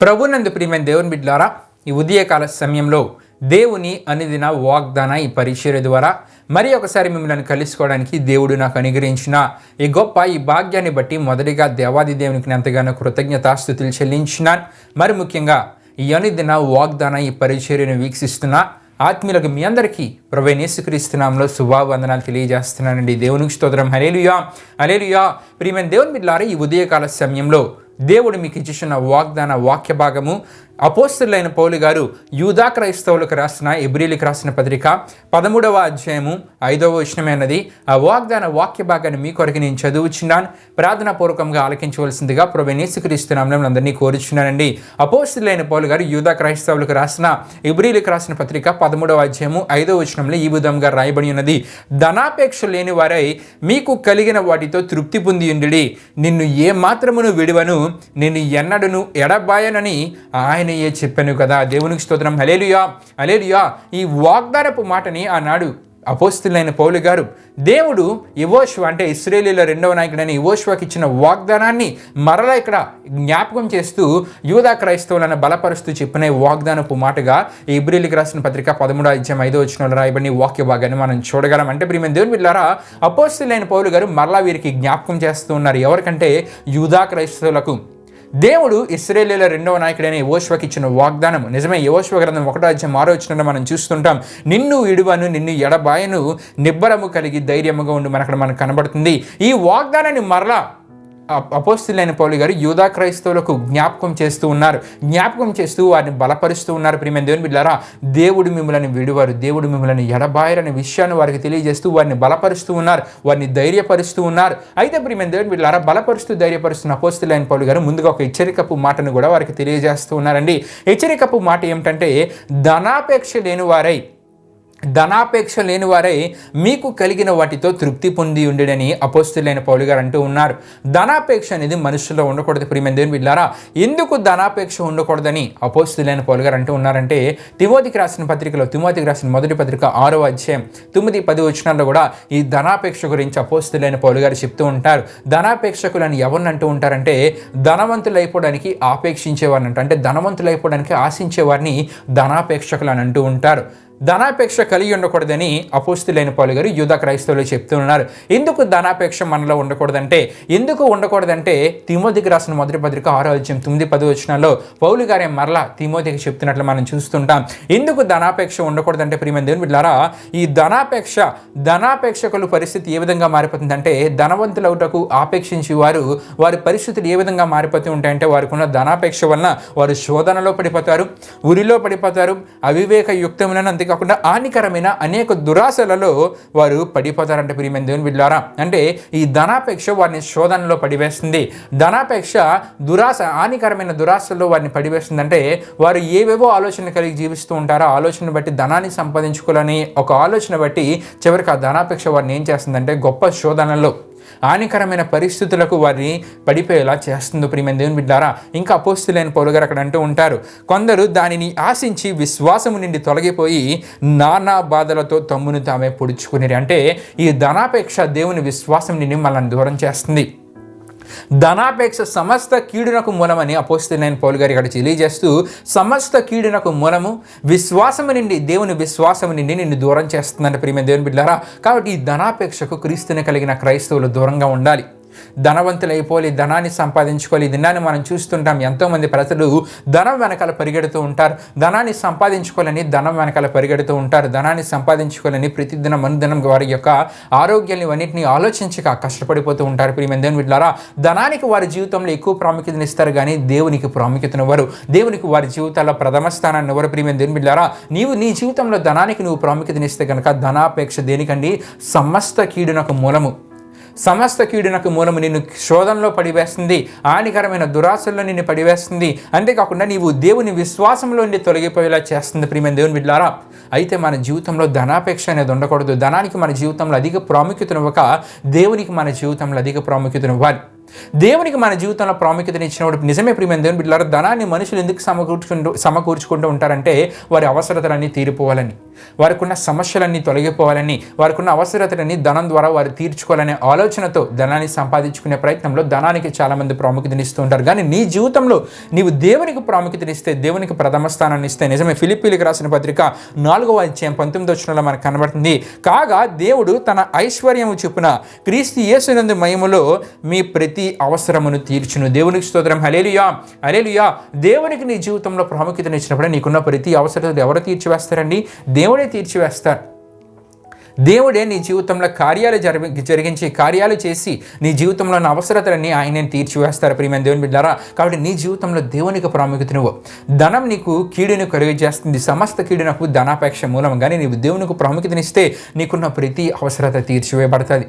ప్రభునందు ప్రియమైన దేవుని బిడ్డలారా, ఈ ఉదయకాల సమయంలో దేవుని అనుదిన వాగ్దాన ఈ పరిచర్య ద్వారా మరి ఒకసారి మిమ్మల్ని కలుసుకోవడానికి దేవుడు నాకు అనుగ్రహించిన ఈ భాగ్యాన్ని బట్టి మొదటిగా దేవాది దేవునికి ఎంతగానో కృతజ్ఞతాస్తుతులు చెల్లించినాను. మరి ముఖ్యంగా ఈ అనుదిన వాగ్దాన ఈ పరిచర్యను వీక్షిస్తున్న ఆత్మీయులకు మీ అందరికీ ప్రభువైన యేసుక్రీస్తు నామములో శుభావందనాలు తెలియజేస్తున్నానండి. దేవునికి స్తోత్రం. హల్లెలూయా హల్లెలూయా. ప్రియమైన దేవుని బిడ్డలారా, ఈ ఉదయకాల సమయంలో దేవుడు మీకు ఇచ్చిన వాగ్దాన వాక్య భాగము అపోస్తలులైన పౌలు గారు యూదా క్రైస్తవులకు రాసిన ఎబ్రీలకు రాసిన పత్రిక 13వ అధ్యాయము 5వ వచనమైనది. ఆ వాగ్దాన వాక్య భాగాన్ని మీ కొరకు నేను చదువుచున్నాను. ప్రార్థనాపూర్వకంగా ఆలకించవలసిందిగా ప్రభువైన యేసుక్రీస్తు నామములో అందరినీ కోరుచున్నానండి. అపోస్తలులైన పౌలు గారు యూదా క్రైస్తవులకు రాసిన ఎబ్రీలకు రాసిన పత్రిక 13వ అధ్యాయము 5వ వచనంలో ఈ విధంగా రాయబడి ఉన్నది. ధనాపేక్ష లేని వారై మీకు కలిగిన వాటితో తృప్తి పొంది ఉండుడి. నిన్ను ఏ మాత్రమును విడువను, నిన్ను ఎన్నడను ఎడబాయనని ఆయనయే చెప్పాను కదా. దేవునికి స్తోత్రం. హల్లెలూయా హల్లెలూయా. ఈ వాగ్దానపు మాటని ఆనాడు అపోస్తలులైన పౌలు గారు దేవుడు యెహోషువ అంటే ఇశ్రాయేలీయుల రెండవ నాయకుడైన యెహోషువకి ఇచ్చిన వాగ్దానాన్ని మరలా ఇక్కడ జ్ఞాపకం చేస్తూ యూదా క్రైస్తవులను బలపరుస్తూ చెప్పిన వాగ్దానపు మాటగా ఎబ్రీయులకు రాసిన పత్రిక 13వ అధ్యాయం 5వ వచనంలో రాయబడిన వాక్య భాగాన్ని మనం చూడగలం. అంటే ప్రియమైన దేవుని బిడ్డలారా, అపోస్తలులైన పౌలు గారు మరలా వీరికి జ్ఞాపకం చేస్తూ ఉన్నారు. ఎవరికంటే యూదా క్రైస్తవులకు దేవుడు ఇశ్రాయేలీయుల రెండవ నాయకుడైన యెహోషువకి ఇచ్చిన వాగ్దానం నిజమే. యెహోషువ గ్రంథం 1వ అధ్యాయం 6వ వచనంలో మనం చూస్తుంటాం, నిన్ను విడువను, నిన్ను ఎడబాయను, నిబ్బరము కలిగి ధైర్యముగా ఉండి మనకు కనబడుతుంది. ఈ వాగ్దానాన్ని మరలా అపోస్తలులైన పౌలు గారు యూదా క్రైస్తవులకు జ్ఞాపకం చేస్తూ ఉన్నారు. జ్ఞాపకం చేస్తూ వారిని బలపరుస్తూ ఉన్నారు. ప్రియమైన దేవుని బిడ్డలారా, దేవుడు మిమ్మల్ని విడువారు, దేవుడు మిమ్మల్ని ఎడబాయరనే విషయాన్ని వారికి తెలియజేస్తూ వారిని బలపరుస్తూ ఉన్నారు, వారిని ధైర్యపరుస్తూ ఉన్నారు. అయితే ప్రియమైన దేవుని బిడ్డలారా, బలపరుస్తూ ధైర్యపరుస్తున్న అపోస్తలులైన పౌలు గారు ముందుగా ఒక హెచ్చరికపు మాటను కూడా వారికి తెలియజేస్తూ ఉన్నారండి. హెచ్చరికపు మాట ఏమిటంటే, ధనాపేక్ష లేని వారై మీకు కలిగిన వాటితో తృప్తి పొంది ఉండడని అపోస్తలులైన పౌలు గారు అంటూ ఉన్నారు. ధనాపేక్ష అనేది మనుషుల్లో ఉండకూడదు. ప్రియమైన దేవుని బిడ్డలారా, ఎందుకు ధనాపేక్ష ఉండకూడదని అపోస్తలులైన పౌలు గారు అంటూ ఉన్నారంటే, తిమోతికి రాసిన మొదటి పత్రిక 6వ అధ్యాయం 9-10 వచనాల్లో కూడా ఈ ధనాపేక్ష గురించి అపోస్తలులైన పౌలు గారు చెప్తూ ఉంటారు. ధనాపేక్షకులని ఎవరిని అంటూ ఉంటారంటే, ధనవంతులు అయిపోవడానికి ఆపేక్షించేవారిని అంటే ధనవంతులు అయిపోవడానికి ఆశించేవారిని ధనాపేక్షకులు అని అంటూ ఉంటారు. ధనాపేక్ష కలిగి ఉండకూడదని అపోస్తలులైన పౌలు గారు యూదా క్రైస్తవులు చెప్తూ ఉన్నారు. ఎందుకు ధనాపేక్ష మనలో ఉండకూడదంటే తిమోతికి రాసిన మొదటి పత్రిక 6వ అధ్యాయం 9-10 వచనాల్లో పౌలు గారే మరలా తిమోతికి చెప్తున్నట్లు మనం చూస్తుంటాం. ఎందుకు ధనాపేక్ష ఉండకూడదంటే ప్రియమైన దేవుని బిడ్డలారా, ఈ ధనాపేక్షకుల పరిస్థితి ఏ విధంగా మారిపోతుందంటే, ధనవంతులవుటకు ఆపేక్షించి వారి పరిస్థితులు ఏ విధంగా మారిపోతూ ఉంటాయంటే, వారికి ఉన్న ధనాపేక్ష వలన వారు శోధనలో పడిపోతారు, ఉరిలో పడిపోతారు, అవివేక యుక్తమైన కాకుండా హానికరమైన అనేక దురాశలలో వారు పడిపోతారంటే ప్రియమైన దేవుని బిడ్డలారా. అంటే ఈ ధనాపేక్ష వారిని శోధనలో పడివేస్తుంది. ధనాపేక్ష హానికరమైన దురాశలో వారిని పడివేస్తుంది. అంటే వారు ఏవేవో ఆలోచన కలిగి జీవిస్తూ ఉంటారో ఆలోచన బట్టి ధనాన్ని సంపాదించుకోవాలని ఒక ఆలోచన బట్టి చివరికి ఆ ధనాపేక్ష వారిని ఏం చేస్తుందంటే గొప్ప శోధనలో హానికరమైన పరిస్థితులకు వారిని పడిపోయేలా చేస్తుంది. ప్రియమైన దేవుని బిడ్డలారా, ఇంకా అపోస్తలులైన పౌలు గారు అక్కడ అంటూ ఉంటారు, కొందరు దానిని ఆశించి విశ్వాసము నుండి తొలగిపోయి నానా బాధలతో తమ్మును తామే పొడుచుకునేది. అంటే ఈ ధనాపేక్ష దేవుని విశ్వాసం నుండి మనల్ని దూరం చేస్తుంది. ధనాపేక్ష సమస్త కీడునకు మూలమని అపోస్తలులైన పౌలు గారు ఇక్కడ తెలియజేస్తూ, సమస్త కీడునకు మూలము విశ్వాసము నుండి, దేవుని విశ్వాసము నుండి నిన్ను దూరం చేస్తుందంటే ప్రియమైన దేవుని బిడ్డలారా. కాబట్టి ఈ ధనాపేక్షకు క్రీస్తుని కలిగిన క్రైస్తవులు దూరంగా ఉండాలి. ధనవంతులైపోయి ధనాన్ని సంపాదించుకోవాలి. దినాన్ని మనం చూస్తుంటాం, ఎంతోమంది ప్రజలు ధనం వెనకాల పరిగెడుతూ ఉంటారు. ధనాన్ని సంపాదించుకోవాలని ధనం వెనకాల పరిగెడుతూ ఉంటారు. ధనాన్ని సంపాదించుకోవాలని ప్రతిదినం అనుదినం వారి యొక్క ఆరోగ్యాన్ని అన్నింటినీ ఆలోచించక కష్టపడిపోతూ ఉంటారు. ప్రియమైన దేవుని బిడ్డలారా, ధనానికి వారి జీవితంలో ఎక్కువ ప్రాముఖ్యతను ఇస్తారు కానీ దేవునికి ప్రాముఖ్యతనివ్వరు. దేవునికి వారి జీవితాల్లో ప్రథమ స్థానాన్ని ఇవ్వరు. ప్రియమైన దేవుని బిడ్డలారా, నీ జీవితంలో ధనానికి నువ్వు ప్రాముఖ్యతనిస్తే కనుక ధనాపేక్ష దేనికండి? సమస్త కీడునకు మూలము నిన్ను శోధనలో పడివేస్తుంది, హానికరమైన దురాశల్లో నిన్ను పడివేస్తుంది. అంతేకాకుండా నీవు దేవుని విశ్వాసంలో నుండి తొలగిపోయేలా చేస్తుంది. ప్రియమైన దేవుని బిడ్డలారా, అయితే మన జీవితంలో ధనాపేక్ష అనేది ఉండకూడదు. ధనానికి మన జీవితంలో అధిక ప్రాముఖ్యతనివ్వక దేవునికి మన జీవితంలో అధిక ప్రాముఖ్యతనివ్వాలి. దేవునికి మన జీవితంలో ప్రాముఖ్యతను ఇచ్చినప్పుడు నిజమే ప్రియమైన దేవుని బిడ్డలారా, ధనాన్ని మనుషులు ఎందుకు సమకూర్చుకుంటూ ఉంటారంటే వారి అవసరతలన్నీ తీరిపోవాలని, వారికి ఉన్న సమస్యలన్నీ తొలగిపోవాలని, వారికి ఉన్న అవసరతలన్నీ ధనం ద్వారా వారు తీర్చుకోవాలనే ఆలోచనతో ధనాన్ని సంపాదించుకునే ప్రయత్నంలో ధనానికి చాలామంది ప్రాముఖ్యతనిస్తూ ఉంటారు. కానీ నీ జీవితంలో నీవు దేవునికి ప్రాముఖ్యతనిస్తే, దేవునికి ప్రథమ స్థానాన్ని ఇస్తే, నిజమే ఫిలిప్పీలకు రాసిన పత్రిక 4వ అధ్యాయం 19వ వచనంలో మనకు కనబడుతుంది, కాగా దేవుడు తన ఐశ్వర్యము చొప్పున క్రీస్తు యేసునందు మహిమలో మీ ప్రతి అవసరమును తీర్చును. దేవునికి స్తోత్రం. హల్లెలూయా, హల్లెలూయా. దేవునికి నీ జీవితంలో ప్రాముఖ్యతనిచ్చినప్పుడే నీకున్న ప్రతి అవసరతలు ఎవరు తీర్చివేస్తారండి? దేవుడే తీర్చివేస్తారు. దేవుడే నీ జీవితంలో కార్యాలు జరిగించి కార్యాలు చేసి నీ జీవితంలో ఉన్న అవసరతలన్నీ ఆయనే తీర్చివేస్తారు ప్రియమైన దేవుని బిడ్డలారా. కాబట్టి నీ జీవితంలో దేవునికి ప్రాముఖ్యత నువ్వు. ధనం నీకు కీడును కలుగజేస్తుంది, సమస్త కీడునకు ధనాపేక్ష మూలం. కానీ నీవు దేవునికి ప్రాముఖ్యతనిస్తే నీకున్న ప్రతి అవసరత తీర్చివేయబడుతుంది.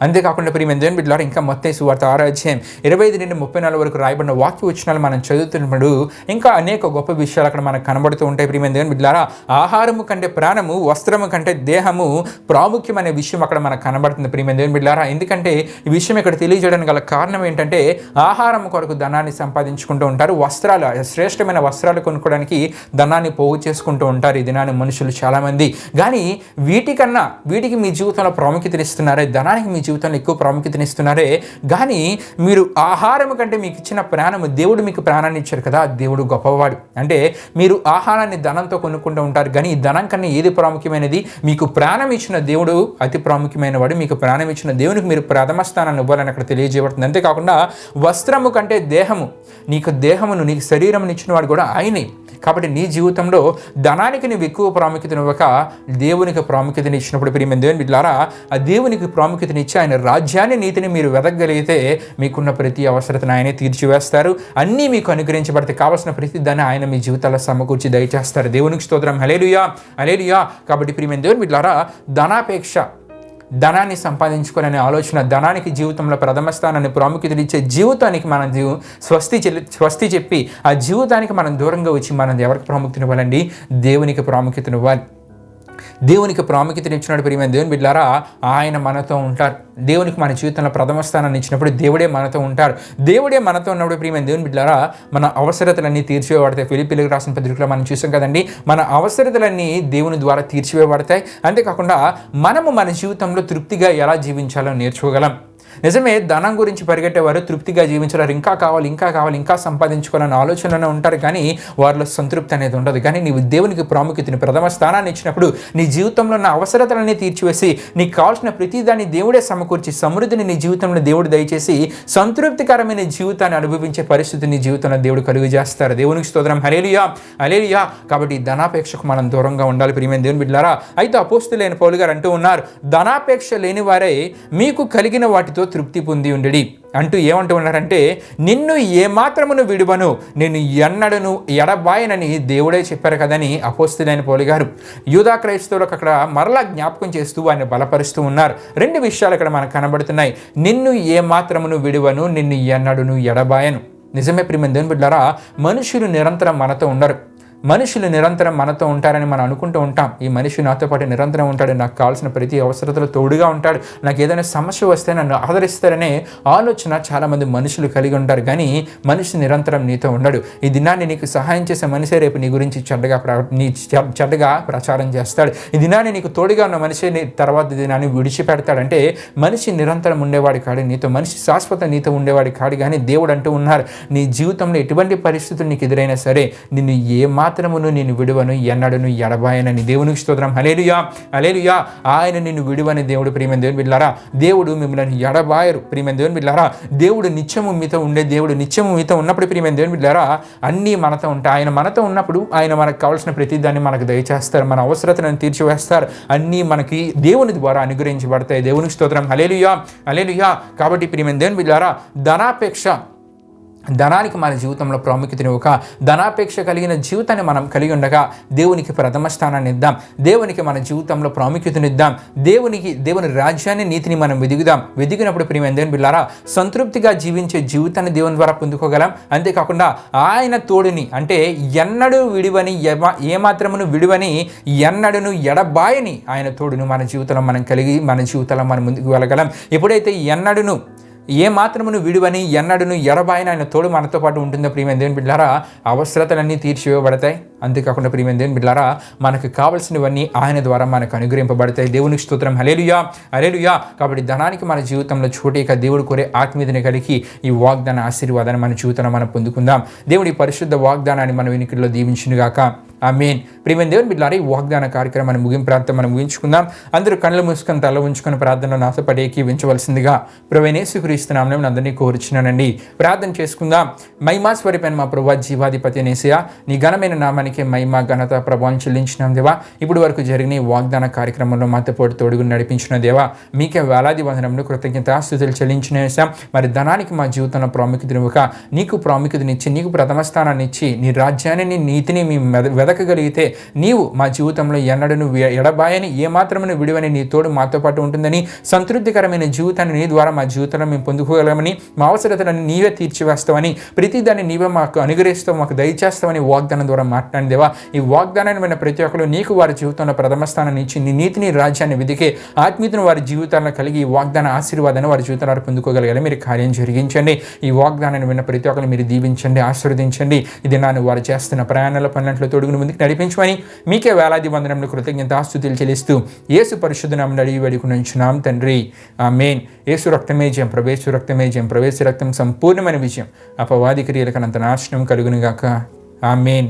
అంతేకాకుండా ప్రియమైన దేవుని బిడ్డలారా, ఇంకా మత్తయి సువార్త 6వ అధ్యాయం 25 నుండి 34 వరకు రాయబడిన వాక్య వచనాలు మనం చదువుతున్నప్పుడు ఇంకా అనేక గొప్ప విషయాలు అక్కడ మనకు కనబడుతూ ఉంటాయి. ప్రియమైన దేవుని బిడ్డలారా, ఆహారము కంటే ప్రాణము, వస్త్రము కంటే దేహము ప్రాముఖ్యమనే విషయం అక్కడ మనకు కనబడుతుంది ప్రియమైన దేవుని బిడ్డలారా. ఎందుకంటే ఈ విషయం ఇక్కడ తెలియజేయడానికి గల కారణం ఏంటంటే, ఆహారం కొరకు ధనాన్ని సంపాదించుకుంటూ ఉంటారు, వస్త్రాలు, శ్రేష్టమైన వస్త్రాలు కొనుక్కోవడానికి ధనాన్ని పోగు చేసుకుంటూ ఉంటారు ఈ దినాన్ని మనుషులు చాలామంది. కానీ వీటికి మీ జీవితంలో ప్రాముఖ్యతనిస్తున్నారే, ధనానికి మీ జీవితంలో ఎక్కువ ప్రాముఖ్యతనిస్తున్నారే. కానీ మీరు ఆహారం కంటే మీకు ఇచ్చిన ప్రాణము, దేవుడు మీకు ప్రాణాన్ని ఇచ్చారు కదా, దేవుడు గొప్పవాడు. అంటే మీరు ఆహారాన్ని ధనంతో కొనుక్కుంటూ ఉంటారు, కానీ ఈ ధనం కన్నా ఏది ప్రాముఖ్యమైనది? మీకు ప్రాణం ఇచ్చిన దేవుడు అతి ప్రాముఖ్యమైన వాడు. మీకు ప్రాణం ఇచ్చిన దేవునికి మీరు ప్రథమ స్థానాన్ని ఇవ్వాలని అక్కడ తెలియజేయబడుతుంది. అంతేకాకుండా వస్త్రము కంటే దేహము, నీకు దేహమును, నీకు శరీరమును ఇచ్చిన వాడు కూడా ఆయనే. కాబట్టి నీ జీవితంలో ధనానికి నువ్వు ఎక్కువ ప్రాముఖ్యతనివ్వక దేవునికి ప్రాముఖ్యతని ఇచ్చినప్పుడు ప్రియమైన దేవుని బిడ్డలారా, ఆ దేవునికి ప్రాముఖ్యతనిచ్చి ఆయన రాజ్యాన్ని, నీతిని మీరు వెదకగలిగితే మీకున్న ప్రతి అవసరతను ఆయనే తీర్చివేస్తారు. అన్నీ మీకు అనుగ్రహించబడితే కావాల్సిన ప్రతి దాన్ని ఆయన మీ జీవితాల్లో సమకూర్చి దయచేస్తారు. దేవునికి స్తోత్రం. హల్లెలూయా, హల్లెలూయా. కాబట్టి ప్రియమైన దేవుని బిడ్డలారా, ధనాపేక్ష, ధనాన్ని సంపాదించుకోవాలనే ఆలోచన, ధనానికి జీవితంలో ప్రథమ స్థానాన్ని ప్రాముఖ్యతనిచ్చే జీవితానికి మనం స్వస్తి చెప్పి ఆ జీవితానికి మనం దూరంగా వచ్చి మనం ఎవరికి ప్రాముఖ్యతనివ్వాలండి? దేవునికి ప్రాముఖ్యతనివ్వాలి. దేవునికి ప్రాముఖ్యతనిచ్చినప్పుడు ప్రియమైన దేవుని బిడ్డలారా, ఆయన మనతో ఉంటారు. దేవునికి మన జీవితంలో ప్రథమ స్థానాన్ని ఇచ్చినప్పుడు దేవుడే మనతో ఉంటారు. దేవుడే మనతో ఉన్నప్పుడు ప్రియమైన దేవుని బిడ్డలారా, మన అవసరతలన్నీ తీర్చివేయబడతాయి. ఫిలిప్పీలకు రాసిన పత్రికలో మనం చూసాం కదండి, మన అవసరతలన్నీ దేవుని ద్వారా తీర్చివేయబడతాయి. అంతేకాకుండా మనము మన జీవితంలో తృప్తిగా ఎలా జీవించాలో నేర్చుకోగలం. నిజమే, ధనం గురించి పరిగెట్టేవారు తృప్తిగా జీవించారు, ఇంకా కావాలి, ఇంకా కావాలి, ఇంకా సంపాదించుకోవాలన్న ఆలోచనలోనే ఉంటారు, కానీ వారిలో సంతృప్తి అనేది ఉండదు. కానీ నీవు దేవునికి ప్రాముఖ్యతని, ప్రథమ స్థానాన్ని ఇచ్చినప్పుడు నీ జీవితంలో ఉన్న అవసరతలన్నీ తీర్చివేసి నీకు కావాల్సిన ప్రతిదాన్ని దేవుడే సమకూర్చి సమృద్ధిని నీ జీవితంలో దేవుడు దయచేసి సంతృప్తికరమైన జీవితాన్ని అనుభవించే పరిస్థితి నీ జీవితంలో దేవుడు కలుగు చేస్తారు. దేవునికి స్తోత్రం. హల్లెలూయా, హల్లెలూయా. కాబట్టి ధనాపేక్షకు మనం దూరంగా ఉండాలి ప్రియమైన దేవుని బిడ్డలారా. అయితే అపోస్తలుడైన పౌలు గారు అంటూ ఉన్నారు, ధనాపేక్ష లేని వారే మీకు కలిగిన వాటితో తృప్తి పొంది ఉండడి అంటూ ఏమంటూ ఉన్నారంటే, నిన్ను ఏమాత్రమును విడువను, నిన్ను ఎన్నడను ఎడబాయనని దేవుడే చెప్పారు కదని అపోస్తలుడైన పౌలు గారు యూదా క్రైస్తవులకు అక్కడ మరలా జ్ఞాపకం చేస్తూ ఆయన బలపరుస్తూ ఉన్నారు. రెండు విషయాలు ఇక్కడ మనకు కనబడుతున్నాయి. నిన్ను ఏమాత్రమును విడువను, నిన్ను ఎన్నడను ఎడబాయను. నిజమే ప్రియమైన దేవుని బిడ్డలారా, మనుషులు నిరంతరం మనతో ఉండరు. మనుషులు నిరంతరం మనతో ఉంటారని మనం అనుకుంటూ ఉంటాం. ఈ మనిషి నాతో పాటు నిరంతరం ఉంటాడు, నాకు కావాల్సిన ప్రతి అవసరతలో తోడుగా ఉంటాడు, నాకు ఏదైనా సమస్య వస్తే నన్ను ఆదరిస్తారనే ఆలోచన చాలామంది మనుషులు కలిగి ఉంటారు. కానీ మనిషి నిరంతరం నీతో ఉండడు. ఈ దినాన్ని నీకు సహాయం చేసే మనిషే రేపు నీ గురించి చెడ్డగా ప్రచారం చేస్తాడు. ఈ దినాన్ని నీకు తోడుగా ఉన్న మనిషి తర్వాత దినాన్ని విడిచిపెడతాడంటే మనిషి నిరంతరం ఉండేవాడు కాడు, మనిషి శాశ్వత నీతో ఉండేవాడు కాడు. కానీ దేవుడు అంటూ ఉన్నారు, నీ జీవితంలో ఎటువంటి పరిస్థితులు నీకు ఎదురైనా సరే నిన్ను మాత్రమును నేను విడువను, ఎన్నడను ఎడబాయనని. దేవునికి స్తోత్రం. హల్లెలూయా, హల్లెలూయా. ఆయన నిన్ను విడువని దేవుడు. ప్రియమైన దేవుని బిడ్డలారా, దేవుడు మిమ్మల్ని ఎడబాయరు. ప్రియమైన దేవుని బిడ్డలారా, దేవుడు నిత్యము మీతో ఉండే దేవుడు. నిత్యము మీతో ఉన్నప్పుడు ప్రియమైన దేవుని బిడ్డలారా, అన్నీ మనతో ఉంటాయి. ఆయన మనతో ఉన్నప్పుడు ఆయన మనకు కావాల్సిన ప్రతిదాన్ని మనకు దయచేస్తారు, మన అవసరతలను తీర్చివేస్తారు. అన్నీ మనకి దేవుని ద్వారా అనుగ్రహించబడతాయి. దేవునికి స్తోత్రం. హల్లెలూయా, హల్లెలూయా. కాబట్టి ప్రియమైన దేవుని బిడ్డలారా, ధనానికి మన జీవితంలో ప్రాముఖ్యతనివ్వక ధనాపేక్ష కలిగిన జీవితాన్ని మనం కలిగి ఉండగా దేవునికి ప్రథమ స్థానాన్ని ఇద్దాం. దేవునికి మన జీవితంలో ప్రాముఖ్యతనిద్దాం. దేవుని రాజ్యాన్ని, నీతిని మనం వెదిగినప్పుడు ప్రియమైన దేవుని బిడ్డలారా, సంతృప్తిగా జీవించే జీవితాన్ని దేవుని ద్వారా పొందుకోగలం. అంతేకాకుండా ఆయన తోడుని, అంటే ఎన్నడూ విడివని, ఏమాత్రమును విడివని, ఎన్నడను ఎడబాయని ఆయన తోడును మన జీవితంలో మనం కలిగి మన జీవితంలో మనం ముందుకు వెళ్ళగలం. ఎప్పుడైతే ఎన్నడను ఏ మాత్రమును విడువని ఎన్నడును ఎడబాయని ఆయన తోడు మనతో పాటు ఉంటుందో ప్రియమైన దేవుని బిడ్డలారా. అవసరతలన్నీ తీర్చివేయబడతాయి. అంతేకాకుండా ప్రియమైన దేవుని బిడ్డలారా, మనకు కావాల్సినవన్నీ ఆయన ద్వారా మనకు అనుగ్రహింపబడతాయి. దేవునికి స్తోత్రం. హల్లెలూయా, హల్లెలూయా. కాబట్టి ధనానికి మన జీవితంలో చోటేక దేవుడు కోరే ఆత్మీయతని కలిగి ఈ వాగ్దాన ఆశీర్వాదాన్ని మన జీవితంలో మనం పొందుకుందాం. దేవుడి పరిశుద్ధ వాగ్దానాన్ని మన వెనుకల్లో దీవించునుగాక. ఆమేన్. ప్రియమైన దేవుని బిడ్డలారా, ఈ వాగ్దాన కార్యక్రమాన్ని ప్రార్థన మనం ముగించుకుందాం. అందరూ కళ్ళు మూసుకొని తల ఉంచుకొని ప్రార్థనలో నాశపడి ఏకీవించవలసిందిగా ప్రభువైన యేసుక్రీస్తు నామమున అందరినీ కోరుచున్నానండి. ప్రార్థన చేసుకుందాం. మహిమా స్వరూపైన మా ప్రభువా, జీవాధిపతి యేసయ్యా, నీ ఘనమైన నామానికి మహిమ ఘనత ప్రభావం చెల్లించినాం దేవా. ఇప్పుడు వరకు జరిగిన ఈ వాగ్దాన కార్యక్రమంలో మాతో పాటు తోడుగా నడిపించిన దేవా, మీకే వేలాది వందనములు కృతజ్ఞతాస్తుతులు చెల్లించిన యేసయ్యా. మరి ధనానికి మా జీవితంలో ప్రాముఖ్యతనివ్వక నీకు ప్రాముఖ్యతనిచ్చి, నీకు ప్రథమ స్థానాన్ని ఇచ్చి, నీ రాజ్యాన్ని, నీ నీతిని మీ వెదకగలిగితే నీవు మా జీవితంలో ఎన్నడను ఎడబాయని ఏమాత్రమును విడివని నీ తోడు మాతో పాటు ఉంటుందని, సంతృప్తికరమైన జీవితాన్ని నీ ద్వారా మా జీవితంలో మేము పొందుకోగలమని, మా అవసరతలను నీవే తీర్చివేస్తావని, ప్రతిదాన్ని నీవే మాకు అనుగ్రహిస్తావు, మాకు దయచేస్తావని వాగ్దానం ద్వారా మాట్లాడినదేవా. ఈ వాగ్దానాన్ని విన్న ప్రతి ఒక్కరు నీకు వారి జీవితంలో ప్రథమ స్థానాన్ని ఇచ్చి, నీ నీతిని రాజ్యాన్ని వెదికే ఆత్మీయతను వారి జీవితాలను కలిగి ఈ వాగ్దాన ఆశీర్వాదాన్ని వారి జీవితంలో పొందుకోగలిగాలి. మీరు కార్యం జరిగించండి. ఈ వాగ్దానాన్ని విన్న ప్రతి ఒక్కరు మీరు దీవించండి, ఆశీర్వదించండి. ఇది నాను వారు చేస్తున్న ప్రయాణాల పనులంట్లో తోడుగును ముందుకు నడిపించమని మీకే వేలాది వందనములు కృతజ్ఞతాస్తుతులు చెల్లిస్తూ యేసు పరిశుద్ధ నామమున అడిగి వేడుకొనుచున్నాం తండ్రి. ఆమేన్. యేసు రక్తమే జయం, ప్రవేశ రక్తమే జయం, ప్రవేశ రక్తం సంపూర్ణమైన విజయం. అపవాది క్రియలకు అనంత నాశనం కలుగునుగాక. ఆమేన్.